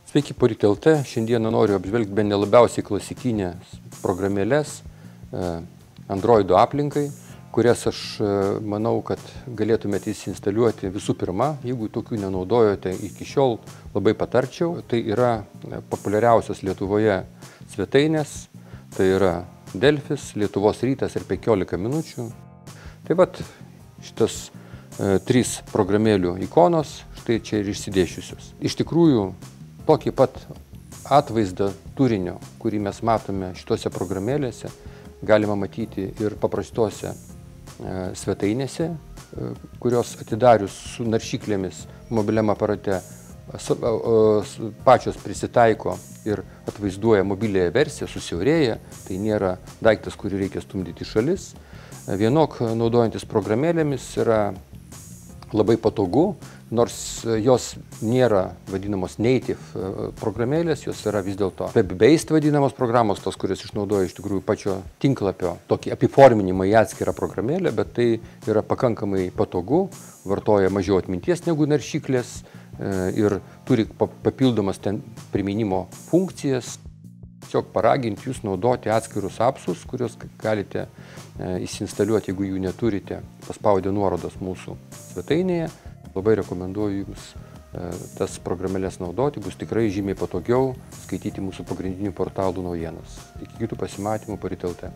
Sveiki, Poryt LT. Šiandieną noriu apžvelgti bene labiausiai klasikinės programėlės Androido aplinkai, kurias aš manau, kad galėtumėte įsiinstaliuoti visų pirma. Jeigu tokių nenaudojote iki šiol, labai patarčiau. Tai yra populiariausios Lietuvoje svetainės, tai yra Delfis, Lietuvos rytas ir 15 minučių. Taip pat šitas 3 programėlių ikonos, štai čia ir išsidėšiusios. Iš tikrųjų, tokį pat atvaizdą turinio, kurį mes matome šitose programėlėse, galima matyti ir paprastose svetainėse, kurios atidarius su naršyklėmis mobiliam aparate pačios prisitaiko ir atvaizduoja mobiliąją versiją, susiaurėja, tai nėra daiktas, kurį reikia stumdyti į šalis. Vienok naudojantis programėlėmis yra labai patogu, nors jos nėra vadinamos native programėlės, jos yra vis dėlto web-based vadinamos programos, tos, kurios išnaudoja iš tikrųjų pačio tinklapio tokį apiforminimą į atskirą programėlę, bet tai yra pakankamai patogu, vartoja mažiau atminties negu naršyklės ir turi papildomas ten priminimo funkcijas. Tiesiog paraginti jūs naudoti atskirus appsus, kuriuos galite įsiinstaliuoti, jeigu jų neturite, paspaudę nuorodas mūsų svetainėje. Labai rekomenduoju jums tas programėlės naudoti, bus tikrai žymiai patogiau skaityti mūsų pagrindinių portalų naujienas. Iki kitų pasimatymų, Poryt LT.